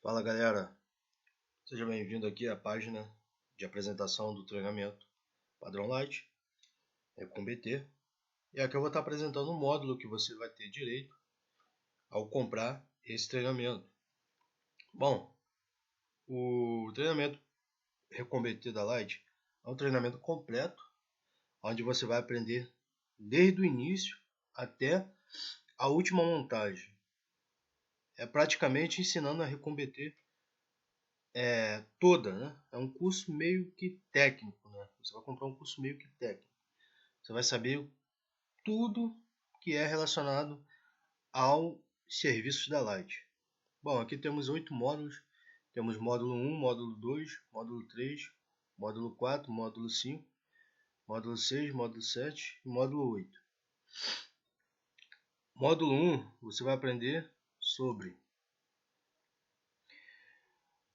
Fala galera, seja bem-vindo aqui à página de apresentação do treinamento Padrão Light, com BT. E aqui eu vou estar apresentando um módulo que você vai ter direito ao comprar esse treinamento. Bom, o treinamento Recon BT da Light é um treinamento completo, onde você vai aprender desde o início até a última montagem. É praticamente ensinando a Recon BT toda, né? É um curso meio que técnico, né? Você vai comprar um curso meio que técnico. Você vai saber tudo que é relacionado ao serviço da Light. Bom, aqui temos 8 módulos. Temos módulo 1, módulo 2, módulo 3, módulo 4, módulo 5, módulo 6, módulo 7 e módulo 8. Módulo 1, você vai aprender sobre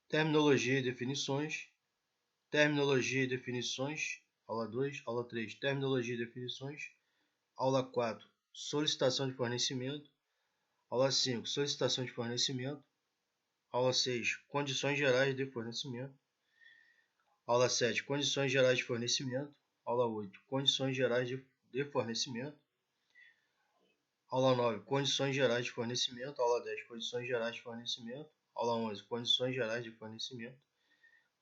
terminologia e definições. Terminologia e definições, aula 2, aula 3, terminologia e definições. Aula 4, solicitação de fornecimento. Aula 5, solicitação de fornecimento. Aula 6, condições gerais de fornecimento. Aula 7, condições gerais de fornecimento. Aula 8, condições gerais de fornecimento. Aula 9, condições gerais de fornecimento. Aula 10, condições gerais de fornecimento. Aula 11, condições gerais de fornecimento.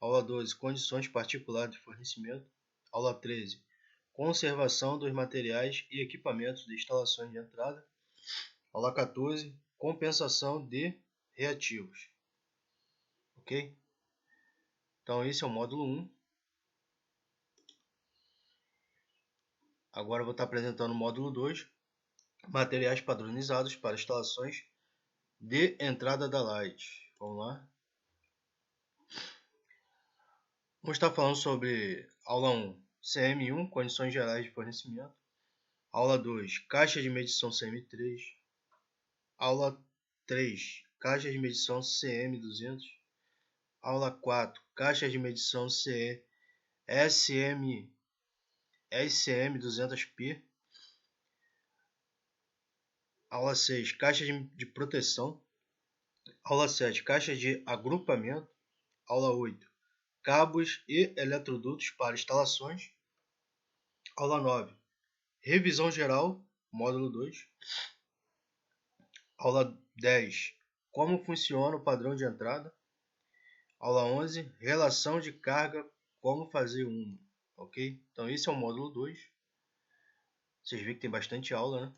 Aula 12, condições particulares de fornecimento. Aula 13, conservação dos materiais e equipamentos de instalações de entrada. Aula 14, compensação de reativos. Ok? Então esse é o módulo 1. Agora eu vou estar apresentando o módulo 2, materiais padronizados para instalações de entrada da Light. Vamos lá. Vamos estar falando sobre aula 1, CM1, condições gerais de fornecimento. Aula 2, caixa de medição CM3. Aula 3, caixa de medição CM200. Aula 4, caixa de medição SCM200P. Aula 6, caixa de proteção. Aula 7, caixa de agrupamento. Aula 8, cabos e eletrodutos para instalações. Aula 9, revisão geral, módulo 2. Aula 10, como funciona o padrão de entrada. Aula 11, relação de carga, como fazer uma. Ok? Então esse é o módulo 2. Vocês viram que tem bastante aula, né?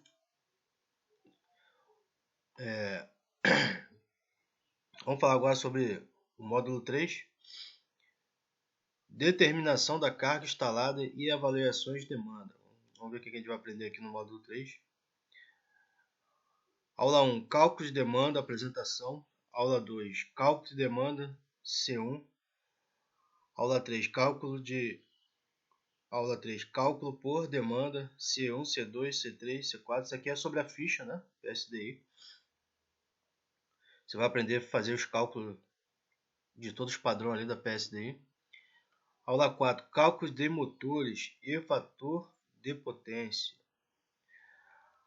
Vamos falar agora sobre o módulo 3. Determinação da carga instalada e avaliações de demanda. Vamos ver o que a gente vai aprender aqui no módulo 3. Aula 1, cálculo de demanda, apresentação. Aula 2, cálculo de demanda, C1. Aula 3, cálculo por demanda, C1, C2, C3, C4. Isso aqui é sobre a ficha, né? PSDI. Você vai aprender a fazer os cálculos de todos os padrões ali da PSDI. Aula 4, cálculos de motores e fator de potência.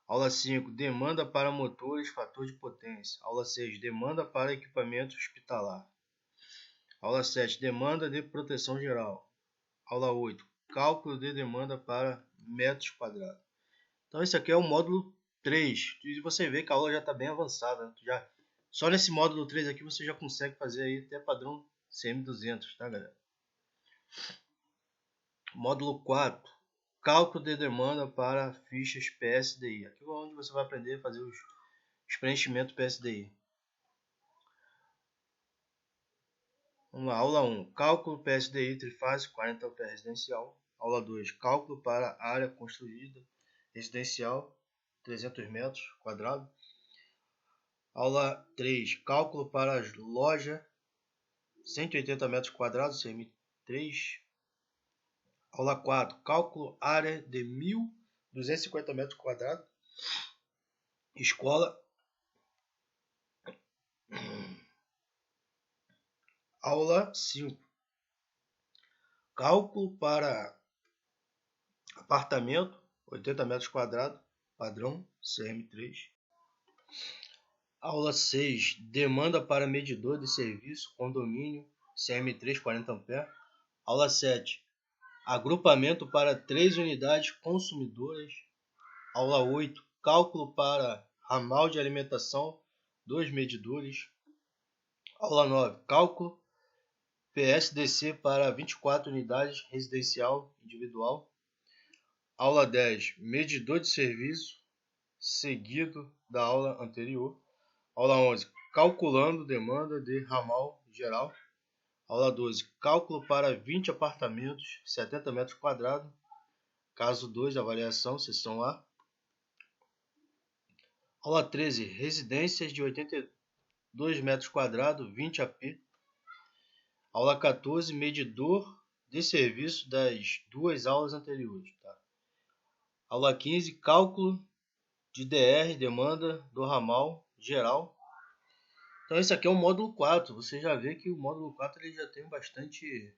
Aula 5, demanda para motores, fator de potência. Aula 6, demanda para equipamento hospitalar. Aula 7, demanda de proteção geral. Aula 8, cálculo de demanda para metros quadrados. Então esse aqui é o módulo 3. E você vê que a aula já está bem avançada. Só nesse módulo 3 aqui você já consegue fazer aí até padrão CM200, tá galera? Módulo 4, cálculo de demanda para fichas PSDI. Aqui é onde você vai aprender a fazer os preenchimentos PSDI. Vamos lá, aula 1, cálculo PSDI trifásico 40 A residencial. Aula 2, cálculo para área construída residencial 300 metros quadrados. Aula 3, cálculo para loja 180 metros quadrados, CM3. Aula 4, cálculo área de 1.250 metros quadrados, escola. Aula 5, cálculo para apartamento 80 metros quadrados, padrão CM3. Aula 6. Demanda para medidor de serviço, condomínio, CM3 40 A. Aula 7. Agrupamento para 3 unidades consumidoras. Aula 8. Cálculo para ramal de alimentação, 2 medidores. Aula 9. Cálculo PSDC para 24 unidades residencial individual. Aula 10. Medidor de serviço, seguido da aula anterior. Aula 11. Calculando demanda de ramal geral. Aula 12. Cálculo para 20 apartamentos, 70 metros quadrados. Caso 2, avaliação, seção A. Aula 13. Residências de 82 metros quadrados, 20 AP. Aula 14. Medidor de serviço das 2 aulas anteriores. Tá? Aula 15. Cálculo de DR, demanda do ramal geral. Então esse aqui é o módulo 4. Você já vê que o módulo 4 ele já tem bastante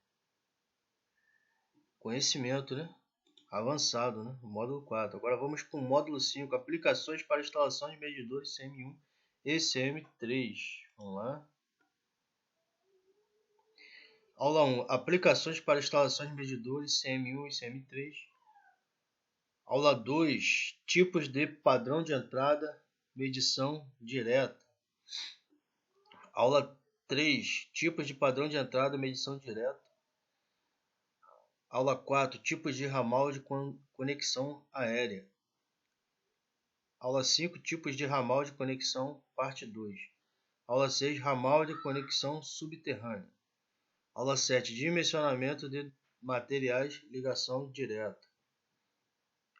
conhecimento, né? Avançado, né? O módulo 4. Agora vamos para o módulo 5. Aplicações para instalação de medidores CM1 e CM3. Vamos lá. Aula 1. Aplicações para instalação de medidores CM1 e CM3. Aula 2. Tipos de padrão de entrada, medição direta. Aula 3. Tipos de padrão de entrada, medição direta. Aula 4. Tipos de ramal de conexão aérea. Aula 5. Tipos de ramal de conexão, parte 2. Aula 6. Ramal de conexão subterrânea. Aula 7. Dimensionamento de materiais, ligação direta.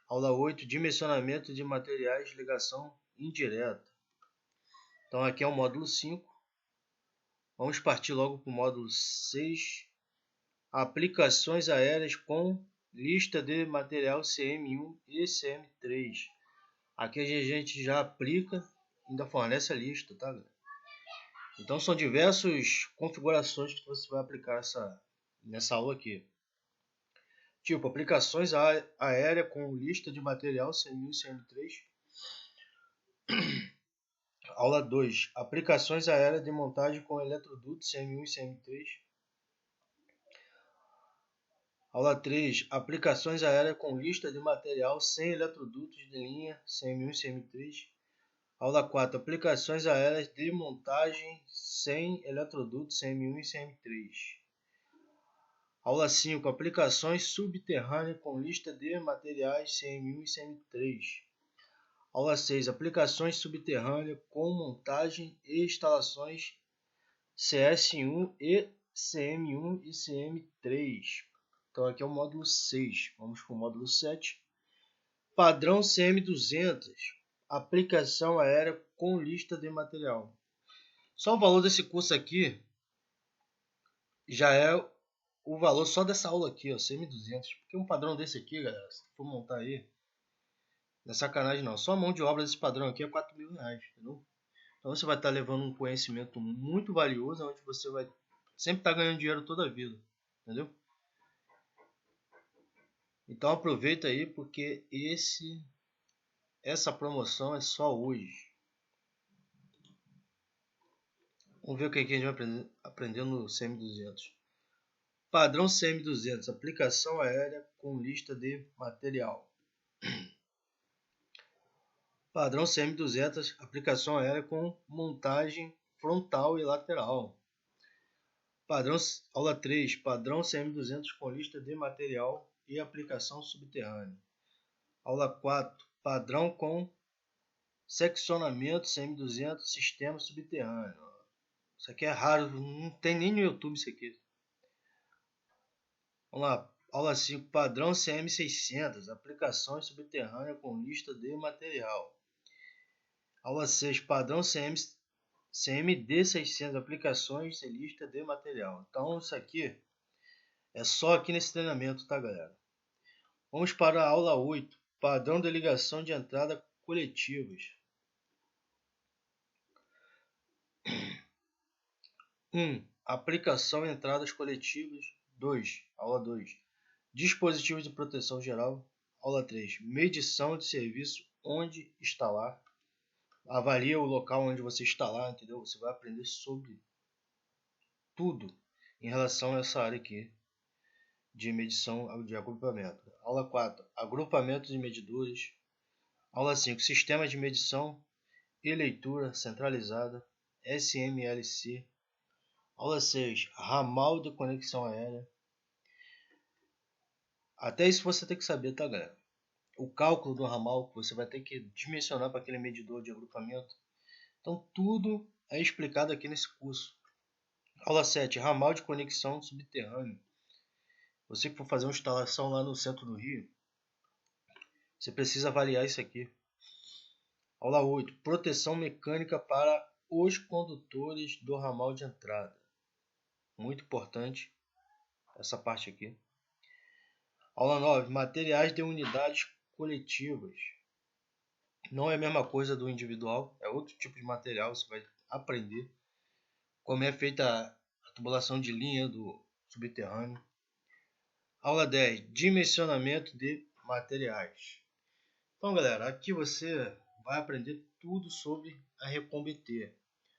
Aula 8. Dimensionamento de materiais, ligação indireta. Então aqui é o módulo 5. Vamos partir logo para o módulo 6. Aplicações aéreas com lista de material CM1 e CM3. Aqui a gente já aplica, ainda fornece a lista, tá, galera? Então são diversas configurações que você vai aplicar nessa aula aqui. Tipo, aplicações aéreas com lista de material CM1 e CM3. Aula 2. Aplicações aéreas de montagem com eletrodutos CM1 e CM3. Aula 3. Aplicações aéreas com lista de material sem eletrodutos de linha CM1 e CM3. Aula 4. Aplicações aéreas de montagem sem eletrodutos CM1 e CM3. Aula 5. Aplicações subterrâneas com lista de materiais CM1 e CM3. Aula 6. Aplicações subterrâneas com montagem e instalações CS1 e CM1 e CM3. Então aqui é o módulo 6. Vamos para o módulo 7. Padrão CM200. Aplicação aérea com lista de material. Só o valor desse curso aqui já é o valor só dessa aula aqui, ó, CM200. Porque um padrão desse aqui, galera, se for montar aí, não é sacanagem não. Só a mão de obra desse padrão aqui é R$4.000, entendeu? Então você vai estar levando um conhecimento muito valioso, onde você vai sempre estar ganhando dinheiro toda a vida, entendeu? Então aproveita aí, porque essa promoção é só hoje. Vamos ver o que a gente vai aprender no CM200. Padrão CM200, aplicação aérea com lista de material. Padrão CM200, aplicação aérea com montagem frontal e lateral. Aula 3, padrão CM200 com lista de material e aplicação subterrânea. Aula 4, padrão com seccionamento CM200, sistema subterrâneo. Isso aqui é raro, não tem nem no YouTube isso aqui. Vamos lá. Aula 5, padrão CM600, aplicações subterrâneas com lista de material. Aula 6, padrão CMD600, aplicações e lista de material. Então isso aqui é só aqui nesse treinamento, tá, galera? Vamos para a aula 8, padrão de ligação de entrada coletivas. 1. Aplicação em entradas coletivas. 2. Aula 2. Dispositivos de proteção geral. Aula 3. Medição de serviço onde instalar. avalia o local onde você está lá, entendeu? Você vai aprender sobre tudo em relação a essa área aqui de medição de agrupamento. Aula 4, agrupamentos e medidores. Aula 5, sistemas de medição e leitura centralizada, SMLC. Aula 6, ramal de conexão aérea. Até isso você tem que saber, tá, galera? O cálculo do ramal que você vai ter que dimensionar para aquele medidor de agrupamento. Então, tudo é explicado aqui nesse curso. Aula 7, ramal de conexão subterrâneo. Você que for fazer uma instalação lá no centro do Rio, você precisa avaliar isso aqui. Aula 8, proteção mecânica para os condutores do ramal de entrada. Muito importante essa parte aqui. Aula 9, materiais de unidades coletivas. Não é a mesma coisa do individual, é outro tipo de material, você vai aprender como é feita a tubulação de linha do subterrâneo. Aula 10, dimensionamento de materiais. Então, galera, aqui você vai aprender tudo sobre a Recom-BT.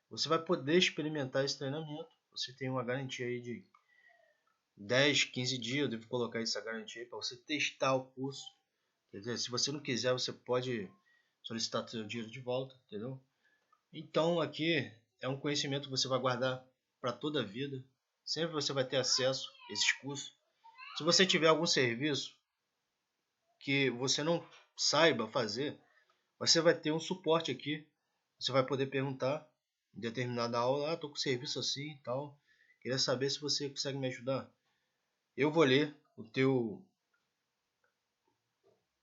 Você vai poder experimentar esse treinamento. Você tem uma garantia aí de 10, 15 dias. Eu devo colocar essa garantia aí para você testar o curso. Entendeu? Se você não quiser, você pode solicitar seu dinheiro de volta, entendeu? Então, aqui é um conhecimento que você vai guardar para toda a vida. Sempre você vai ter acesso a esses cursos. Se você tiver algum serviço que você não saiba fazer, você vai ter um suporte aqui. Você vai poder perguntar em determinada aula, estou com serviço assim e tal. Queria saber se você consegue me ajudar. Eu vou ler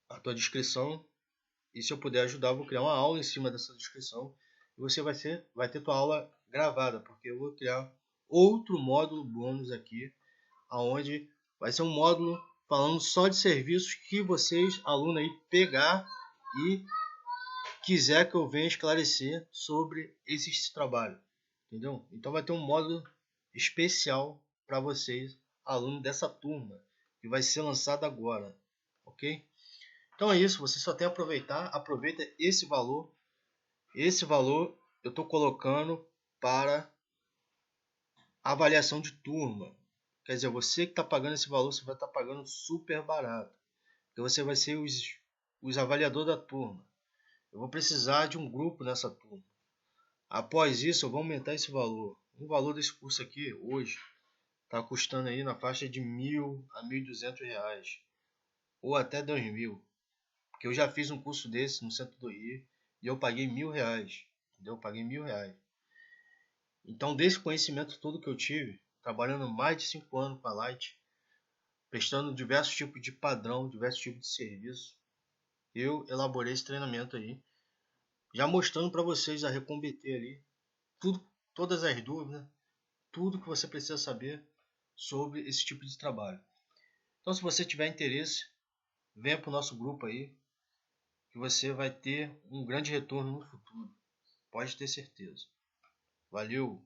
a tua descrição e se eu puder ajudar, eu vou criar uma aula em cima dessa descrição e você vai ter tua aula gravada, porque eu vou criar outro módulo bônus aqui, aonde vai ser um módulo falando só de serviços que vocês, alunos aí, pegar e quiser que eu venha esclarecer sobre esse trabalho, entendeu? Então vai ter um módulo especial para vocês, alunos dessa turma, que vai ser lançado agora, ok? Então é isso, você só tem que aproveitar, aproveita esse valor eu estou colocando para avaliação de turma, quer dizer, você que está pagando esse valor, você vai estar pagando super barato, porque você vai ser os avaliadores da turma. Eu vou precisar de um grupo nessa turma. Após isso, eu vou aumentar esse valor. O valor desse curso aqui, hoje, está custando aí na faixa de R$ 1.000 a R$ 1.200. Ou até R$ 2.000. Porque eu já fiz um curso desse no centro do Rio e eu paguei R$ 1.000. Entendeu? Eu paguei R$ 1.000. Então, desse conhecimento todo que eu tive, trabalhando mais de 5 anos com a Light, prestando diversos tipos de padrão, diversos tipos de serviço, eu elaborei esse treinamento aí, já mostrando para vocês a Recom-BT ali, tudo, todas as dúvidas, tudo que você precisa saber sobre esse tipo de trabalho. Então, se você tiver interesse, venha para o nosso grupo aí, que você vai ter um grande retorno no futuro. Pode ter certeza. Valeu!